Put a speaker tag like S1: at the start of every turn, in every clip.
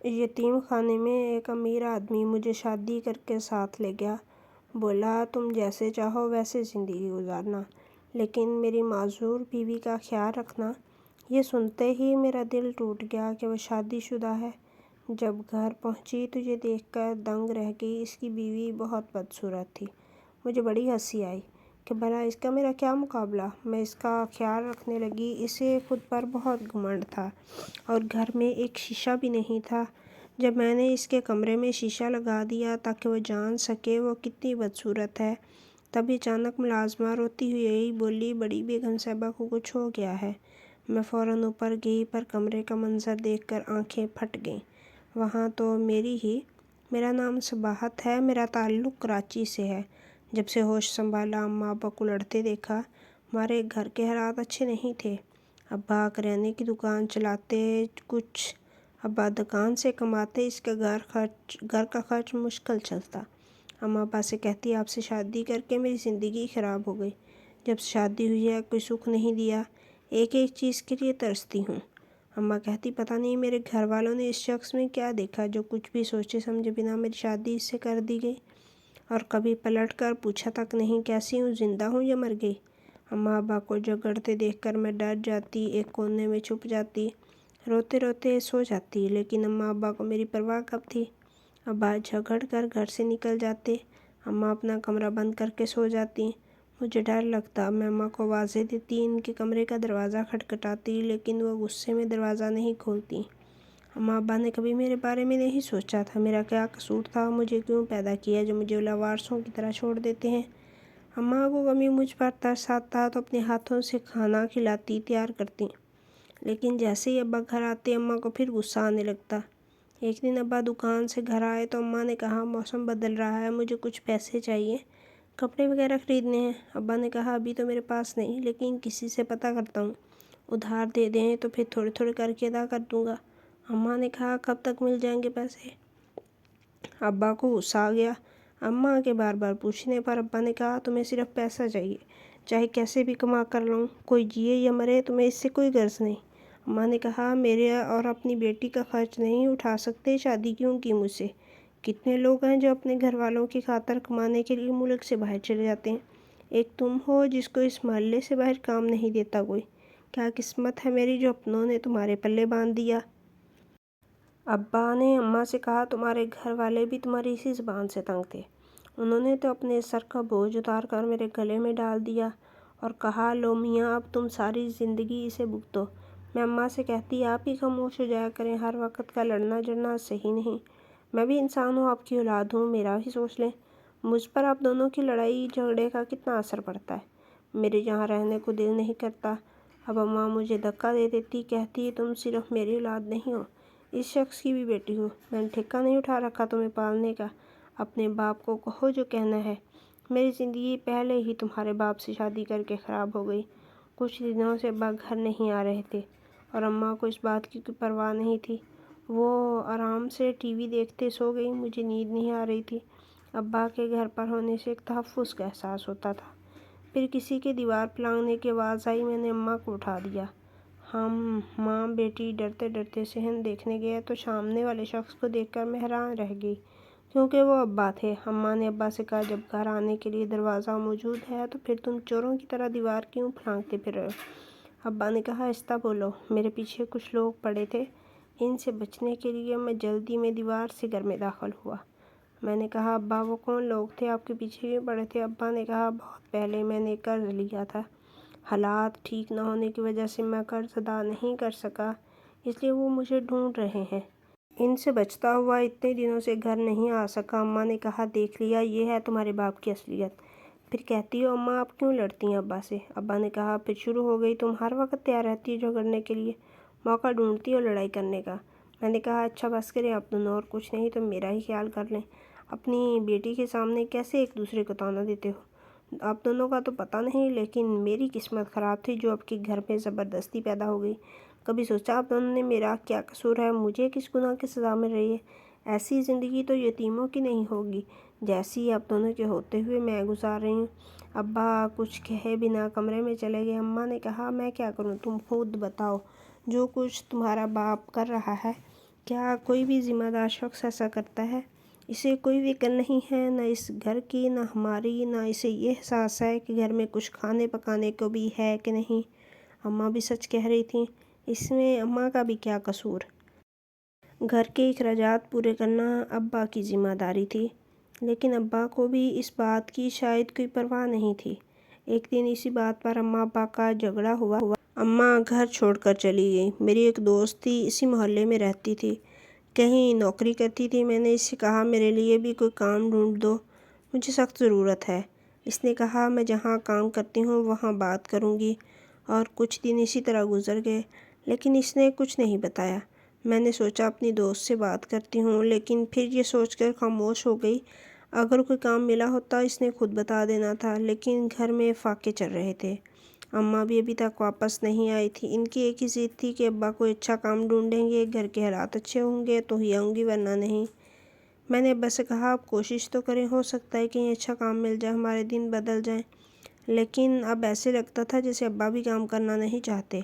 S1: یتیم خانے میں ایک امیر آدمی مجھے شادی کر کے ساتھ لے گیا۔ بولا تم جیسے چاہو ویسے زندگی گزارنا، لیکن میری معذور بیوی کا خیال رکھنا۔ یہ سنتے ہی میرا دل ٹوٹ گیا کہ وہ شادی شدہ ہے۔ جب گھر پہنچی تو یہ دیکھ کر دنگ رہ گئی۔ اس کی بیوی بہت بدصورت تھی۔ مجھے بڑی ہنسی آئی کہ بھلا اس کا میرا کیا مقابلہ۔ میں اس کا خیال رکھنے لگی۔ اسے خود پر بہت گھمنڈ تھا اور گھر میں ایک شیشہ بھی نہیں تھا۔ جب میں نے اس کے کمرے میں شیشہ لگا دیا تاکہ وہ جان سکے وہ کتنی بدصورت ہے، تب اچانک ملازمہ روتی ہوئی آئی، بولی بڑی بیگم صاحبہ کو کچھ ہو گیا ہے۔ میں فوراً اوپر گئی، پر کمرے کا منظر دیکھ کر آنکھیں پھٹ گئیں۔ وہاں تو میری ہی۔ میرا نام صباحت ہے، میرا تعلق کراچی سے ہے۔ جب سے ہوش سنبھالا اماں ابا کو لڑتے دیکھا۔ ہمارے گھر کے حالات اچھے نہیں تھے۔ ابا کریانے کی دکان چلاتے، کچھ ابا دکان سے کماتے، اس کا گھر کا خرچ مشکل چلتا۔ اماں ابا سے کہتی آپ سے شادی کر کے میری زندگی خراب ہو گئی۔ جب سے شادی ہوئی ہے کوئی سکھ نہیں دیا، ایک ایک چیز کے لیے ترستی ہوں۔ اماں کہتی پتہ نہیں میرے گھر والوں نے اس شخص میں کیا دیکھا جو کچھ بھی سوچے سمجھے بنا میری شادی اس سے کر دی گئی، اور کبھی پلٹ کر پوچھا تک نہیں کیسی ہوں، زندہ ہوں یا مر گئی۔ اماں ابا کو جھگڑتے دیکھ کر میں ڈر جاتی، ایک کونے میں چھپ جاتی، روتے روتے سو جاتی۔ لیکن اماں ابا کو میری پرواہ کب تھی۔ ابا جھگڑ کر گھر سے نکل جاتے، اماں اپنا کمرہ بند کر کے سو جاتی۔ مجھے ڈر لگتا، میں اماں کو آوازیں دیتی، ان کے کمرے کا دروازہ کھٹکھٹاتی، لیکن وہ غصے میں دروازہ نہیں کھولتی۔ اماں ابا نے کبھی میرے بارے میں نہیں سوچا تھا، میرا کیا قصور تھا، مجھے کیوں پیدا کیا جو مجھے لاوارثوں کی طرح چھوڑ دیتے ہیں۔ اماں کو کبھی مجھ پر ترس آتا تو اپنے ہاتھوں سے کھانا کھلاتی، تیار کرتی، لیکن جیسے ہی ابا گھر آتے اماں کو پھر غصہ آنے لگتا۔ ایک دن ابا دکان سے گھر آئے تو اماں نے کہا موسم بدل رہا ہے، مجھے کچھ پیسے چاہیے، کپڑے وغیرہ خریدنے ہیں۔ ابا نے کہا ابھی تو میرے پاس نہیں، لیکن کسی سے پتہ کرتا ہوں، ادھار دے دیں تو پھر تھوڑے تھوڑے کر کے ادا کر دوں گا۔ اماں نے کہا کب تک مل جائیں گے پیسے؟ ابا کو غصہ آ گیا۔ اماں کے بار بار پوچھنے پر ابا نے کہا تمہیں صرف پیسہ چاہیے، چاہے کیسے بھی کما کر لاؤں، کوئی جیے یا مرے تمہیں اس سے کوئی غرض نہیں۔ اماں نے کہا میرے اور اپنی بیٹی کا خرچ نہیں اٹھا سکتے، شادی کیوں کی مجھ سے؟ کتنے لوگ ہیں جو اپنے گھر والوں کی خاطر کمانے کے لیے ملک سے باہر چلے جاتے ہیں، ایک تم ہو جس کو اس محلے سے باہر کام نہیں دیتا کوئی۔ کیا قسمت ہے میری جو اپنوں نے تمہارے پلے باندھ دیا۔ ابا نے اماں سے کہا تمہارے گھر والے بھی تمہاری اسی زبان سے تنگ تھے، انہوں نے تو اپنے سر کا بوجھ اتار کر میرے گلے میں ڈال دیا اور کہا لو میاں اب تم ساری زندگی اسے بھگتو۔ میں اماں سے کہتی آپ ہی خاموش ہو جایا کریں، ہر وقت کا لڑنا جھڑنا صحیح نہیں، میں بھی انسان ہوں، آپ کی اولاد ہوں، میرا بھی سوچ لیں۔ مجھ پر آپ دونوں کی لڑائی جھگڑے کا کتنا اثر پڑتا ہے، میرے یہاں رہنے کو دل نہیں کرتا۔ اب اماں مجھے دھکا دے دیتی، کہتی تم صرف میری اولاد نہیں ہو، اس شخص کی بھی بیٹی ہو، میں نے ٹھیکہ نہیں اٹھا رکھا تمہیں پالنے کا، اپنے باپ کو کہو جو کہنا ہے۔ میری زندگی پہلے ہی تمہارے باپ سے شادی کر کے خراب ہو گئی۔ کچھ دنوں سے ابا گھر نہیں آ رہے تھے اور اماں کو اس بات کی کوئی پرواہ نہیں تھی، وہ آرام سے ٹی وی دیکھتے سو گئی، مجھے نیند نہیں آ رہی تھی۔ ابا کے گھر پر ہونے سے ایک تحفظ کا احساس ہوتا تھا۔ پھر کسی کے دیوار پہ لانگنے کی آواز آئی، میں نے اماں کو اٹھا دیا۔ ہم ماں بیٹی ڈرتے ڈرتے صحن دیکھنے گئے تو سامنے والے شخص کو دیکھ کر میں حیران رہ گئی، کیونکہ وہ ابا تھے۔ اماں نے ابا سے کہا جب گھر آنے کے لیے دروازہ موجود ہے تو پھر تم چوروں کی طرح دیوار کیوں پھلانگتے پھر رہے ہو؟ ابا نے کہا آہستہ بولو، میرے پیچھے کچھ لوگ پڑے تھے، ان سے بچنے کے لیے میں جلدی میں دیوار سے گھر میں داخل ہوا۔ میں نے کہا ابا وہ کون لوگ تھے، آپ کے پیچھے کیوں پڑے تھے؟ ابا نے کہا بہت پہلے میں نے قرض لیا تھا، حالات ٹھیک نہ ہونے کی وجہ سے میں قرض ادا نہیں کر سکا، اس لیے وہ مجھے ڈھونڈ رہے ہیں، ان سے بچتا ہوا اتنے دنوں سے گھر نہیں آ سکا۔ اماں نے کہا دیکھ لیا، یہ ہے تمہارے باپ کی اصلیت۔ پھر کہتی ہو اماں آپ کیوں لڑتی ہیں ابا سے؟ ابا نے کہا پھر شروع ہو گئی، تم ہر وقت تیار رہتی ہو جھگڑنے کے لیے، موقع ڈھونڈتی ہو لڑائی کرنے کا۔ میں نے کہا اچھا بس کریں آپ دونوں، اور کچھ نہیں تو میرا ہی خیال کر لیں، اپنی بیٹی کے سامنے کیسے ایک دوسرے کو طعنہ دیتے ہو؟ آپ دونوں کا تو پتہ نہیں، لیکن میری قسمت خراب تھی جو آپ کے گھر میں زبردستی پیدا ہو گئی۔ کبھی سوچا آپ دونوں نے میرا کیا قصور ہے، مجھے کس گناہ کی سزا مل رہی ہے؟ ایسی زندگی تو یتیموں کی نہیں ہوگی جیسی آپ دونوں کے ہوتے ہوئے میں گزار رہی ہوں۔ ابا کچھ کہے بنا کمرے میں چلے گئے۔ اماں نے کہا میں کیا کروں، تم خود بتاؤ، جو کچھ تمہارا باپ کر رہا ہے کیا کوئی بھی ذمہ دار شخص ایسا کرتا ہے؟ اسے کوئی فکر نہیں ہے، نہ اس گھر کی نہ ہماری، نہ اسے یہ احساس ہے کہ گھر میں کچھ کھانے پکانے کو بھی ہے کہ نہیں۔ اماں بھی سچ کہہ رہی تھیں، اس میں اماں کا بھی کیا قصور؟ گھر کے اخراجات پورے کرنا ابا کی ذمہ داری تھی، لیکن ابا کو بھی اس بات کی شاید کوئی پرواہ نہیں تھی۔ ایک دن اسی بات پر اماں ابا کا جھگڑا ہوا۔ اماں گھر چھوڑ کر چلی گئی۔ میری ایک دوست تھی، اسی محلے میں رہتی تھی، کہیں نوکری کرتی تھی۔ میں نے اس سے کہا میرے لیے بھی کوئی کام ڈھونڈ دو، مجھے سخت ضرورت ہے۔ اس نے کہا میں جہاں کام کرتی ہوں وہاں بات کروں گی، اور کچھ دن اسی طرح گزر گئے، لیکن اس نے کچھ نہیں بتایا۔ میں نے سوچا اپنی دوست سے بات کرتی ہوں، لیکن پھر یہ سوچ کر خاموش ہو گئی۔ اگر کوئی کام ملا ہوتا اس نے خود بتا دینا تھا، لیکن گھر میں فاقے چل رہے تھے۔ اماں بھی ابھی تک واپس نہیں آئی تھی۔ ان کی ایک ہی ضد تھی کہ ابا کوئی اچھا کام ڈھونڈیں گے، گھر کے حالات اچھے ہوں گے تو ہی آؤں گی ورنہ نہیں۔ میں نے ابا سے کہا آپ کوشش تو کریں، ہو سکتا ہے کہیں اچھا کام مل جائے، ہمارے دن بدل جائیں۔ لیکن اب ایسے لگتا تھا جیسے ابا بھی کام کرنا نہیں چاہتے۔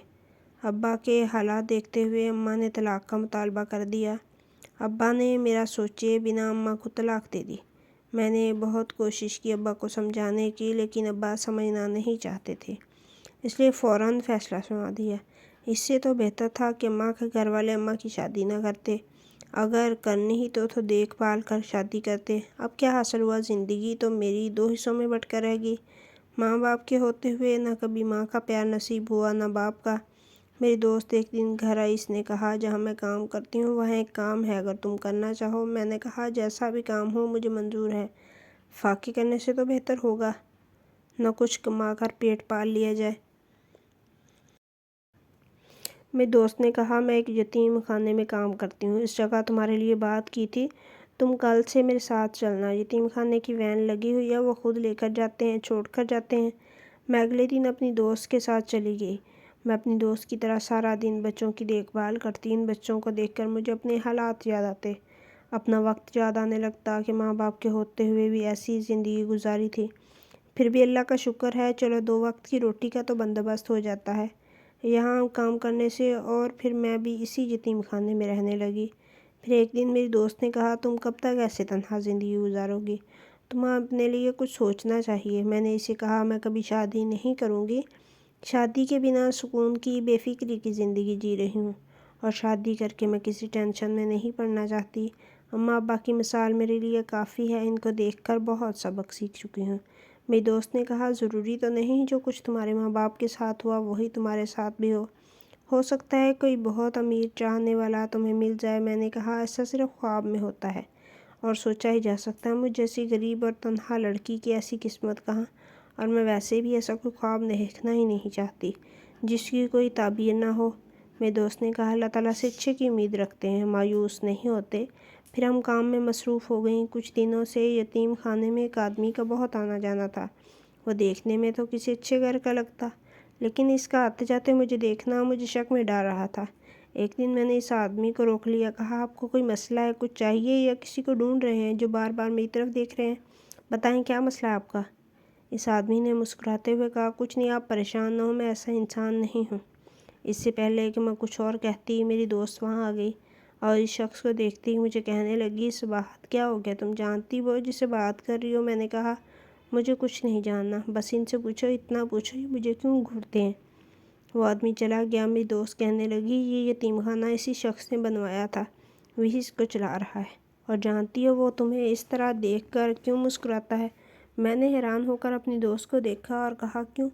S1: ابا کے حالات دیکھتے ہوئے اماں نے طلاق کا مطالبہ کر دیا۔ ابا نے میرا سوچے بنا اماں کو طلاق دے دی۔ میں نے بہت کوشش کی ابا کو سمجھانے کی، لیکن ابا سمجھنا نہیں چاہتے تھے، اس لیے فوراً فیصلہ سنا دیا۔ اس سے تو بہتر تھا کہ اماں کے گھر والے اماں کی شادی نہ کرتے، اگر کرنی ہی تو دیکھ بھال کر شادی کرتے۔ اب کیا حاصل ہوا؟ زندگی تو میری دو حصوں میں بٹ کر رہ گئی۔ ماں باپ کے ہوتے ہوئے نہ کبھی ماں کا پیار نصیب ہوا نہ باپ کا۔ میری دوست ایک دن گھر آئی، اس نے کہا جہاں میں کام کرتی ہوں وہاں ایک کام ہے، اگر تم کرنا چاہو۔ میں نے کہا جیسا بھی کام ہو مجھے منظور ہے، فاقے کرنے سے تو بہتر ہوگا نہ کچھ کما کر پیٹ پال لیا جائے۔ میری دوست نے کہا میں ایک یتیم خانے میں کام کرتی ہوں، اس جگہ تمہارے لیے بات کی تھی، تم کل سے میرے ساتھ چلنا۔ یتیم خانے کی وین لگی ہوئی ہے، وہ خود لے کر جاتے ہیں، چھوڑ کر جاتے ہیں۔ میں اگلے دن اپنی دوست کے ساتھ چلی گئی۔ میں اپنی دوست کی طرح سارا دن بچوں کی دیکھ بھال کرتی۔ ان بچوں کو دیکھ کر مجھے اپنے حالات یاد آتے، اپنا وقت یاد آنے لگتا کہ ماں باپ کے ہوتے ہوئے بھی ایسی زندگی گزاری تھی۔ پھر بھی اللہ کا شکر ہے، چلو 2 وقت کی روٹی کا تو بندوبست ہو جاتا ہے یہاں کام کرنے سے۔ اور پھر میں بھی اسی یتیم خانے میں رہنے لگی۔ پھر ایک دن میری دوست نے کہا تم کب تک ایسے تنہا زندگی گزارو گی؟ تمہیں اپنے لیے کچھ سوچنا چاہیے۔ میں نے اسے کہا میں کبھی شادی نہیں کروں گی، شادی کے بنا سکون کی بے فکری کی زندگی جی رہی ہوں، اور شادی کر کے میں کسی ٹینشن میں نہیں پڑنا چاہتی۔ اماں ابا کی مثال میرے لیے کافی ہے، ان کو دیکھ کر بہت سبق سیکھ چکی ہوں۔ میری دوست نے کہا ضروری تو نہیں جو کچھ تمہارے ماں باپ کے ساتھ ہوا وہی تمہارے ساتھ بھی ہو سکتا ہے کوئی بہت امیر چاہنے والا تمہیں مل جائے۔ میں نے کہا ایسا صرف خواب میں ہوتا ہے اور سوچا ہی جا سکتا ہے، مجھ جیسی غریب اور تنہا لڑکی کی ایسی قسمت کہاں، اور میں ویسے بھی ایسا کوئی خواب دیکھنا ہی نہیں چاہتی جس کی کوئی تعبیر نہ ہو۔ میرے دوست نے کہا اللہ تعالیٰ سے اچھے کی امید رکھتے ہیں، مایوس نہیں ہوتے۔ پھر ہم کام میں مصروف ہو گئیں۔ کچھ دنوں سے یتیم خانے میں ایک آدمی کا بہت آنا جانا تھا، وہ دیکھنے میں تو کسی اچھے گھر کا لگتا، لیکن اس کا آتے جاتے مجھے دیکھنا مجھے شک میں ڈال رہا تھا۔ ایک دن میں نے اس آدمی کو روک لیا، کہا آپ کو کوئی مسئلہ ہے، کچھ چاہیے، یا کسی کو ڈھونڈ رہے ہیں جو بار بار میری طرف دیکھ رہے ہیں؟ بتائیں کیا مسئلہ ہے آپ کا؟ اس آدمی نے مسکراتے ہوئے کہا کچھ نہیں، آپ پریشان نہ ہوں، میں ایسا انسان نہیں ہوں۔ اس سے پہلے کہ میں کچھ اور کہتی میری دوست وہاں آ گئی اور اس شخص کو دیکھتی ہی مجھے کہنے لگی اس بات کیا ہو گیا، تم جانتی وہ جسے بات کر رہی ہو؟ میں نے کہا مجھے کچھ نہیں جاننا، بس ان سے پوچھو، اتنا پوچھو یہ مجھے کیوں گھورتے ہیں۔ وہ آدمی چلا گیا۔ میری دوست کہنے لگی یہ یتیم خانہ اسی شخص نے بنوایا تھا، وہی اس کو چلا رہا ہے، اور جانتی ہو وہ تمہیں اس طرح دیکھ کر کیوں مسکراتا ہے؟ میں نے حیران ہو کر اپنی دوست کو دیکھا اور کہا کیوں؟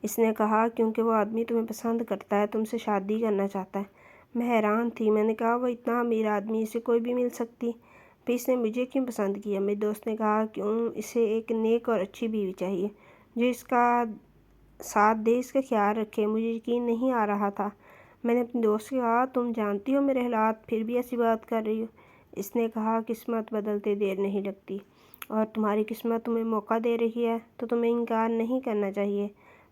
S1: اس نے کہا کیونکہ وہ آدمی تمہیں پسند کرتا ہے، تم سے شادی کرنا چاہتا ہے۔ میں حیران تھی۔ میں نے کہا وہ اتنا امیر آدمی، اسے کوئی بھی مل سکتی، پھر اس نے مجھے کیوں پسند کیا؟ میری دوست نے کہا کیوں، اسے ایک نیک اور اچھی بیوی چاہیے جو اس کا ساتھ دے، اس کا خیال رکھے۔ مجھے یقین نہیں آ رہا تھا۔ میں نے اپنی دوست سے کہا تم جانتی ہو میرے حالات، پھر بھی ایسی بات کر رہی ہو؟ اس نے کہا قسمت بدلتے دیر نہیں لگتی، اور تمہاری قسمت تمہیں موقع دے رہی ہے تو تمہیں انکار نہیں کرنا چاہیے۔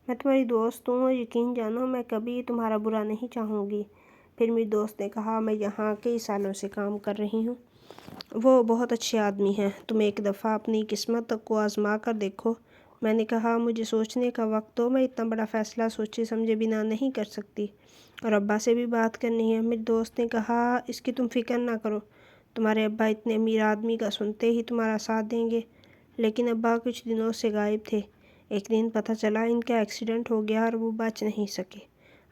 S1: میں تمہاری دوست ہوں اور یقین جانو میں کبھی تمہارا برا نہیں چاہوں گی۔ پھر میری دوست نے کہا میں یہاں کئی سالوں سے کام کر رہی ہوں، وہ بہت اچھے آدمی ہیں، تم ایک دفعہ اپنی قسمت کو آزما کر دیکھو، میں نے کہا مجھے سوچنے کا وقت دو، میں اتنا بڑا فیصلہ سوچے سمجھے بنا نہیں کر سکتی، اور ابا سے بھی بات کرنی ہے۔ میری دوست نے کہا اس کی تم فکر نہ کرو، تمہارے ابا اتنے امیر آدمی کا سنتے ہی تمہارا ساتھ دیں گے۔ لیکن ابا کچھ دنوں سے غائب تھے۔ ایک دن پتہ چلا ان کا ایکسیڈنٹ ہو گیا اور وہ بچ نہیں سکے۔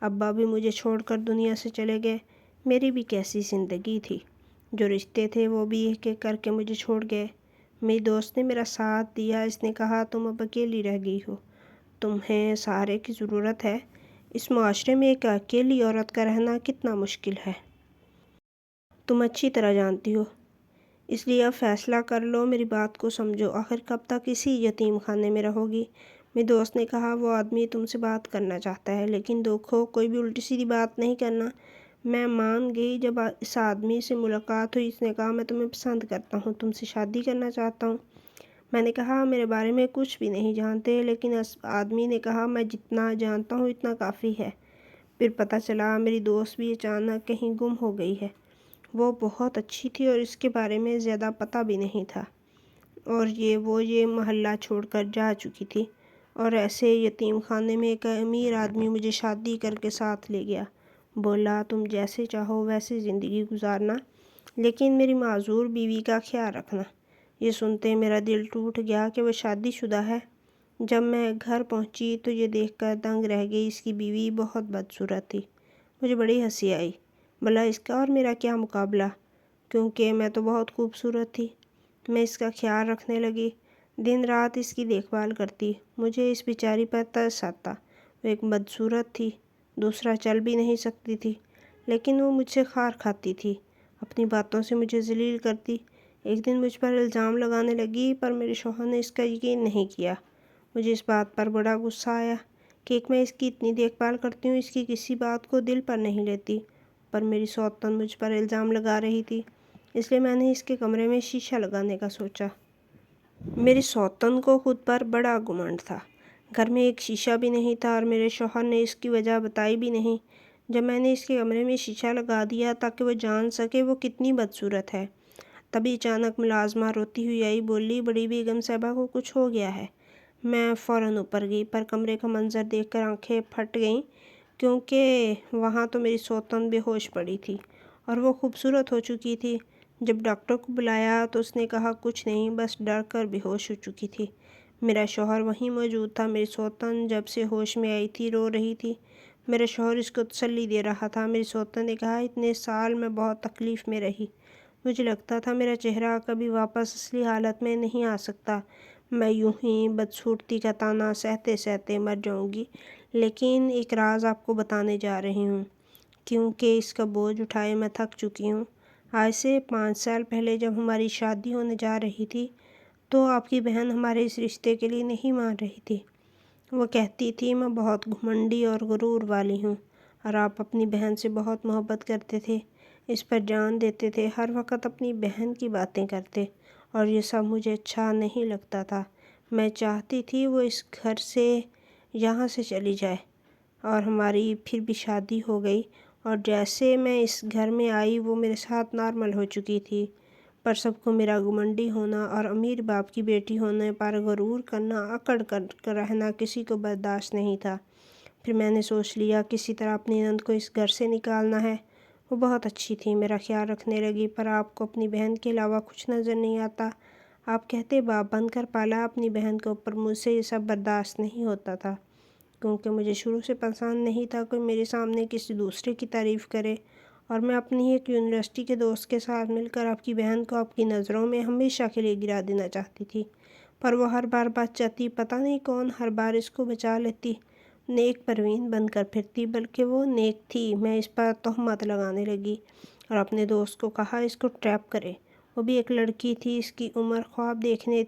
S1: ابا بھی مجھے چھوڑ کر دنیا سے چلے گئے۔ میری بھی کیسی زندگی تھی، جو رشتے تھے وہ بھی ایک ایک کر کے مجھے چھوڑ گئے۔ میری دوست نے میرا ساتھ دیا۔ اس نے کہا تم اب اکیلی رہ گئی ہو، تمہیں سہارے کی ضرورت ہے۔ اس معاشرے میں ایک اکیلی عورت کا رہنا کتنا مشکل ہے، تم اچھی طرح جانتی ہو، اس لیے اب فیصلہ کر لو، میری بات کو سمجھو، آخر کب تک اسی یتیم خانے میں رہو گی؟ میری دوست نے کہا وہ آدمی تم سے بات کرنا چاہتا ہے، لیکن دیکھو کوئی بھی الٹی سیدھی بات نہیں کرنا۔ میں مان گئی۔ جب اس آدمی سے ملاقات ہوئی، اس نے کہا میں تمہیں پسند کرتا ہوں، تم سے شادی کرنا چاہتا ہوں۔ میں نے کہا میرے بارے میں کچھ بھی نہیں جانتے، لیکن اس آدمی نے کہا میں جتنا جانتا ہوں اتنا کافی ہے۔ پھر پتہ چلا میری دوست بھی اچانک کہیں گم ہو گئی ہے۔ وہ بہت اچھی تھی اور اس کے بارے میں زیادہ پتہ بھی نہیں تھا، اور وہ یہ محلہ چھوڑ کر جا چکی تھی، اور ایسے یتیم خانے میں ایک امیر آدمی مجھے شادی کر کے ساتھ لے گیا۔ بولا تم جیسے چاہو ویسے زندگی گزارنا، لیکن میری معذور بیوی کا خیال رکھنا۔ یہ سنتے میرا دل ٹوٹ گیا کہ وہ شادی شدہ ہے۔ جب میں گھر پہنچی تو یہ دیکھ کر دنگ رہ گئی، اس کی بیوی بہت بدصورت تھی۔ مجھے بڑی ہنسی آئی۔ بھلا اس کا اور میرا کیا مقابلہ، کیونکہ میں تو بہت خوبصورت تھی۔ میں اس کا خیال رکھنے لگی، دن رات اس کی دیکھ بھال کرتی۔ مجھے اس بیچاری پر ترس آتا۔ وہ ایک بدصورت تھی، دوسرا چل بھی نہیں سکتی تھی، لیکن وہ مجھ سے خار کھاتی تھی، اپنی باتوں سے مجھے ذلیل کرتی۔ ایک دن مجھ پر الزام لگانے لگی، پر میرے شوہر نے اس کا یقین نہیں کیا۔ مجھے اس بات پر بڑا غصہ آیا کہ ایک میں اس کی اتنی دیکھ بھال کرتی ہوں، اس کی کسی بات کو دل پر نہیں لیتی، پر میری سوتن مجھ پر الزام لگا رہی تھی، اس لیے میں نے اس کے کمرے میں شیشہ لگانے کا سوچا۔ میری سوتن کو خود پر بڑا گھمنڈ تھا۔ گھر میں ایک شیشہ بھی نہیں تھا اور میرے شوہر نے اس کی وجہ بتائی بھی نہیں۔ جب میں نے اس کے کمرے میں شیشہ لگا دیا تاکہ وہ جان سکے وہ کتنی بدصورت ہے، تبھی اچانک ملازمہ روتی ہوئی آئی، بولی بڑی بیگم صاحبہ کو کچھ ہو گیا ہے۔ میں فوراً اوپر گئی، پر کمرے کا منظر دیکھ کر آنکھیں پھٹ گئیں، کیونکہ وہاں تو میری سوتن بے ہوش پڑی تھی اور وہ خوبصورت ہو چکی تھی۔ جب ڈاکٹر کو بلایا تو اس نے کہا کچھ نہیں، بس ڈر کر بے ہوش ہو چکی تھی۔ میرا شوہر وہیں موجود تھا۔ میری سوتن جب سے ہوش میں آئی تھی رو رہی تھی۔ میرا شوہر اس کو تسلی دے رہا تھا۔ میری سوتن نے کہا اتنے سال میں بہت تکلیف میں رہی، مجھے لگتا تھا میرا چہرہ کبھی واپس اصلی حالت میں نہیں آ سکتا، میں یوں ہی بدصورتی کا طعنہ سہتے سہتے مر جاؤں گی، لیکن ایک راز آپ کو بتانے جا رہی ہوں، کیونکہ اس کا بوجھ اٹھائے میں تھک چکی ہوں۔ آج سے 5 سال پہلے جب ہماری شادی ہونے جا رہی تھی تو آپ کی بہن ہمارے اس رشتے کے لیے نہیں مان رہی تھی۔ وہ کہتی تھی میں بہت گھمنڈی اور غرور والی ہوں، اور آپ اپنی بہن سے بہت محبت کرتے تھے، اس پر جان دیتے تھے، ہر وقت اپنی بہن کی باتیں کرتے، اور یہ سب مجھے اچھا نہیں لگتا تھا۔ میں چاہتی تھی وہ اس گھر سے یہاں سے چلی جائے، اور ہماری پھر بھی شادی ہو گئی، اور جیسے میں اس گھر میں آئی وہ میرے ساتھ نارمل ہو چکی تھی، پر سب کو میرا گھمنڈی ہونا اور امیر باپ کی بیٹی ہونے پر غرور کرنا، اکڑ کر رہنا کسی کو برداشت نہیں تھا۔ پھر میں نے سوچ لیا کسی طرح اپنی نند کو اس گھر سے نکالنا ہے۔ وہ بہت اچھی تھی، میرا خیال رکھنے لگی، پر آپ کو اپنی بہن کے علاوہ کچھ نظر نہیں آتا۔ آپ کہتے باپ بن کر پالا اپنی بہن کو، پر مجھ سے یہ سب برداشت نہیں ہوتا تھا، کیونکہ مجھے شروع سے پسند نہیں تھا کوئی میرے سامنے کسی دوسرے کی تعریف کرے، اور میں اپنی ایک یونیورسٹی کے دوست کے ساتھ مل کر آپ کی بہن کو آپ کی نظروں میں ہمیشہ کے لیے گرا دینا چاہتی تھی، پر وہ ہر بار بچ جاتی، پتہ نہیں کون ہر بار اس کو بچا لیتی، نیک پروین بن کر پھرتی، بلکہ وہ نیک تھی۔ میں اس پر تہمت لگانے لگی اور اپنے دوست کو کہا اس کو ٹریپ کرے۔ وہ بھی ایک لڑکی تھی، اس کی عمر خواب دیکھنے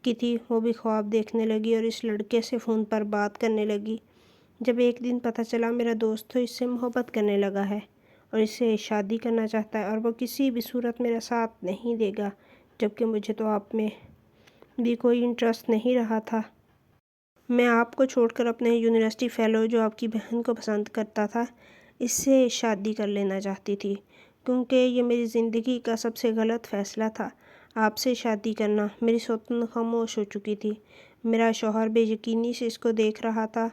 S1: کی تھی، وہ بھی خواب دیکھنے لگی اور اس لڑکے سے فون پر بات کرنے لگی۔ جب ایک دن پتہ چلا میرا دوست تو اس سے محبت کرنے لگا ہے اور اس سے شادی کرنا چاہتا ہے، اور وہ کسی بھی صورت میرا ساتھ نہیں دے گا، جبکہ مجھے تو آپ میں بھی کوئی انٹرسٹ نہیں رہا تھا۔ میں آپ کو چھوڑ کر اپنے یونیورسٹی فیلو جو آپ کی بہن کو پسند کرتا تھا اس سے شادی کر لینا چاہتی تھی، کیونکہ یہ میری زندگی کا سب سے غلط فیصلہ تھا آپ سے شادی کرنا۔ میری سوتن خاموش ہو چکی تھی۔ میرا شوہر بے یقینی سے اس کو دیکھ رہا تھا۔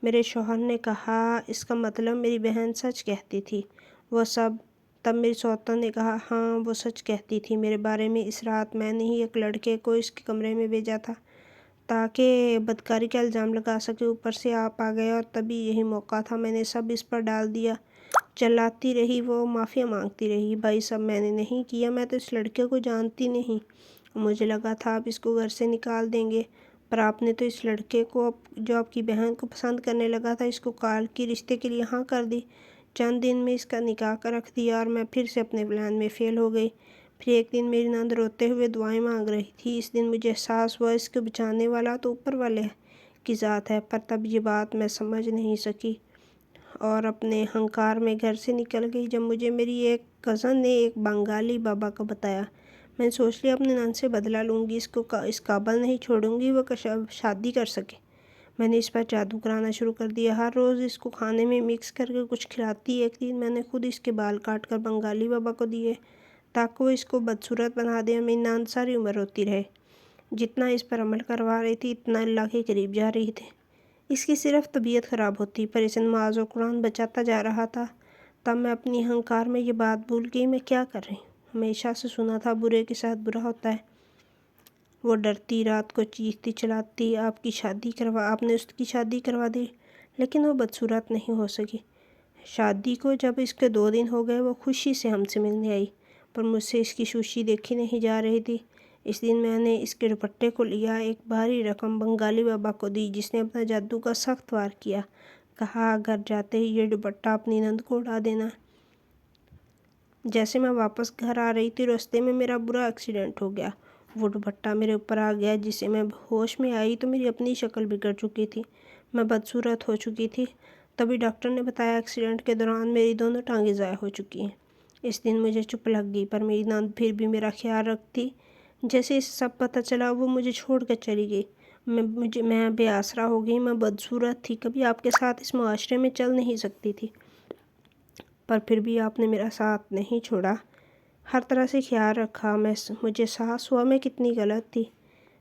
S1: میرے شوہر نے کہا، اس کا مطلب میری بہن سچ کہتی تھی وہ سب؟ تب میری سوتن نے کہا، ہاں وہ سچ کہتی تھی میرے بارے میں۔ اس رات میں نے ہی ایک لڑکے کو اس کے کمرے میں بھیجا تھا تاکہ بدکاری کا الزام لگا سکے۔ اوپر سے آپ آ گئے اور تبھی یہی موقع تھا، میں نے سب اس پر ڈال دیا۔ چلاتی رہی وہ، معافی مانگتی رہی۔ بھائی سب میں نے نہیں کیا، میں تو اس لڑکے کو جانتی نہیں۔ مجھے لگا تھا آپ اس کو گھر سے نکال دیں گے، پر آپ نے تو اس لڑکے کو جو آپ کی بہن کو پسند کرنے لگا تھا، اس کو کال کی رشتے کے لیے ہاں کر دی۔ چند دن میں اس کا نکاح کا رکھ دیا اور میں پھر سے اپنے پلان میں فیل ہو گئی۔ پھر ایک دن میری نند روتے ہوئے دعائیں مانگ رہی تھی۔ اس دن مجھے احساس ہوا اس کو بچانے والا تو اوپر والے کی ذات ہے، پر تب یہ بات میں سمجھ نہیں سکی اور اپنے ہنکار میں گھر سے نکل گئی۔ جب مجھے میری ایک کزن نے ایک بنگالی بابا کا بتایا، میں نے سوچ لیا اپنے نند سے بدلہ لوں گی، اس کو اس قابل نہیں چھوڑوں گی وہ شادی کر سکے۔ میں نے اس پر جادو کرانا شروع کر دیا، ہر روز اس کو کھانے میں مکس کر کے کچھ کھلاتی۔ ایک دن میں نے خود اس کے بال کاٹ کر بنگالی بابا کو دیے تاکہ وہ اس کو بدصورت بنا دے۔ میری نند ساری عمر روتی رہے۔ جتنا اس پر عمل کروا رہی تھی اتنا اللہ کے قریب جا رہی تھی۔ اس کی صرف طبیعت خراب ہوتی، پر اسے نماز و قرآن بچاتا جا رہا تھا۔ تب میں اپنی ہنکار میں یہ بات بھول گئی، میں کیا کر رہی ہوں؟ ہمیشہ سے سنا تھا برے کے ساتھ برا ہوتا ہے۔ وہ ڈرتی، رات کو چیختی چلاتی، آپ نے اس کی شادی کروا دی، لیکن وہ بدصورت نہیں ہو سکی۔ شادی کو جب اس کے 2 دن ہو گئے، وہ خوشی سے ہم سے ملنے آئی، پر مجھ سے اس کی خوشی دیکھی نہیں جا رہی تھی۔ اس دن میں نے اس کے دوپٹے کو لیا، ایک بھاری رقم بنگالی بابا کو دی جس نے اپنا جادو کا سخت وار کیا۔ کہا، گھر جاتے ہی یہ دوپٹہ اپنی نند کو اڑا دینا۔ جیسے میں واپس گھر آ رہی تھی، راستے میں میرا برا ایکسیڈنٹ ہو گیا۔ وہ دوپٹہ میرے اوپر آ گیا، جسے میں ہوش میں آئی تو میری اپنی شکل بگڑ چکی تھی، میں بدصورت ہو چکی تھی۔ تبھی ڈاکٹر نے بتایا ایکسیڈنٹ کے دوران میری دونوں ٹانگیں ضائع ہو چکی ہیں۔ اس دن مجھے چپ لگ گئی، پر میری نند پھر بھی میرا خیال رکھتی۔ جیسے اسے سب پتہ چلا، وہ مجھے چھوڑ کر چلی گئی۔ میں بے آسرا ہو گئی، میں بدصورت تھی، کبھی آپ کے ساتھ اس معاشرے میں چل نہیں سکتی تھی، پر پھر بھی آپ نے میرا ساتھ نہیں چھوڑا، ہر طرح سے خیال رکھا۔ مجھے احساس ہوا میں کتنی غلط تھی،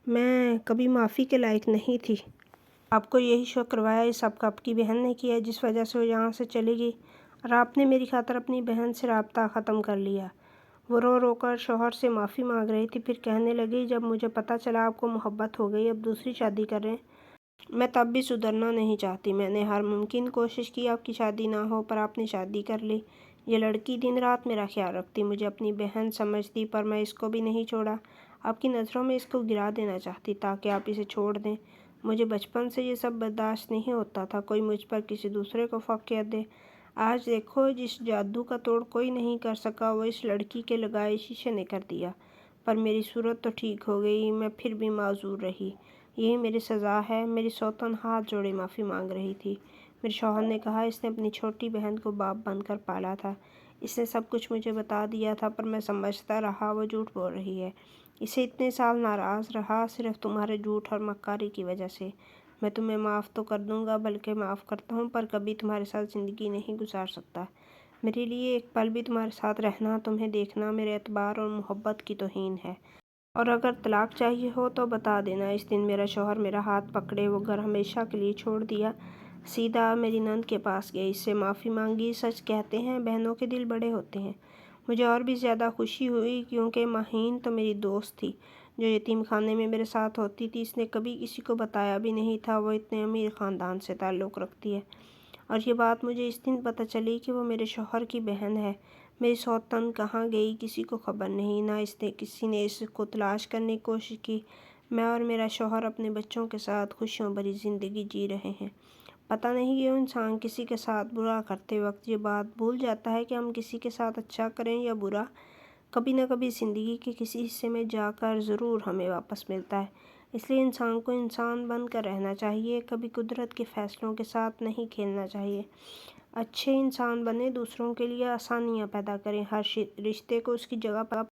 S1: میں کبھی معافی کے لائق نہیں تھی۔ آپ کو یہی شوق کروایا، یہ سب آپ کی بہن نے کیا، جس وجہ سے وہ یہاں سے چلی گئی، اور آپ نے میری خاطر اپنی بہن سے رابطہ ختم کر لیا۔ وہ رو رو کر شوہر سے معافی مانگ رہی تھی، پھر کہنے لگی، جب مجھے پتہ چلا آپ کو محبت ہو گئی، اب دوسری شادی کر رہے ہیں، میں تب بھی سدھرنا نہیں چاہتی۔ میں نے ہر ممکن کوشش کی آپ کی شادی نہ ہو، پر آپ نے شادی کر لی۔ یہ لڑکی دن رات میرا خیال رکھتی، مجھے اپنی بہن سمجھتی، پر میں اس کو بھی نہیں چھوڑا۔ آپ کی نظروں میں اس کو گرا دینا چاہتی تاکہ آپ اسے چھوڑ دیں۔ مجھے بچپن سے یہ سب برداشت نہیں ہوتا تھا، کوئی مجھ پر کسی دوسرے کو فوقیت دے۔ آج دیکھو، جس جادو کا توڑ کوئی نہیں کر سکا، وہ اس لڑکی کے لگائے شیشے نے کر دیا۔ پر میری صورت تو ٹھیک ہو گئی، میں پھر بھی معذور رہی، یہی میری سزا ہے۔ میری سوتن ہاتھ جوڑے معافی مانگ رہی تھی۔ میرے شوہر نے کہا، اس نے اپنی چھوٹی بہن کو باپ بن کر پالا تھا، اس نے سب کچھ مجھے بتا دیا تھا، پر میں سمجھتا رہا وہ جھوٹ بول رہی ہے۔ اسے اتنے سال ناراض رہا، صرف تمہارے جھوٹ اور مکاری کی وجہ سے۔ میں تمہیں معاف تو کر دوں گا، بلکہ معاف کرتا ہوں، پر کبھی تمہارے ساتھ زندگی نہیں گزار سکتا۔ میرے لیے ایک پل بھی تمہارے ساتھ رہنا، تمہیں دیکھنا میرے اعتبار اور محبت کی توہین ہے۔ اور اگر طلاق چاہیے ہو تو بتا دینا۔ اس دن میرا شوہر میرا ہاتھ پکڑے وہ گھر ہمیشہ کے لیے چھوڑ دیا، سیدھا میری نند کے پاس گئی، اس سے معافی مانگی۔ سچ کہتے ہیں بہنوں کے دل بڑے ہوتے ہیں۔ مجھے اور بھی زیادہ خوشی ہوئی کیونکہ مہین تو میری دوست تھی، جو یتیم خانے میں میرے ساتھ ہوتی تھی۔ اس نے کبھی کسی کو بتایا بھی نہیں تھا وہ اتنے امیر خاندان سے تعلق رکھتی ہے، اور یہ بات مجھے اس دن پتہ چلی کہ وہ میرے شوہر کی بہن ہے۔ میری سوتن کہاں گئی کسی کو خبر نہیں، نہ کسی نے اس کو تلاش کرنے کی کوشش کی۔ میں اور میرا شوہر اپنے بچوں کے ساتھ خوشیوں بھری زندگی جی رہے ہیں۔ پتہ نہیں کیوں انسان کسی کے ساتھ برا کرتے وقت یہ بات بھول جاتا ہے کہ ہم کسی کے ساتھ اچھا کریں یا برا، کبھی نہ کبھی زندگی کے کسی حصے میں جا کر ضرور ہمیں واپس ملتا ہے۔ اس لیے انسان کو انسان بن کر رہنا چاہیے، کبھی قدرت کے فیصلوں کے ساتھ نہیں کھیلنا چاہیے۔ اچھے انسان بنیں، دوسروں کے لیے آسانیاں پیدا کریں، ہر رشتے کو اس کی جگہ پر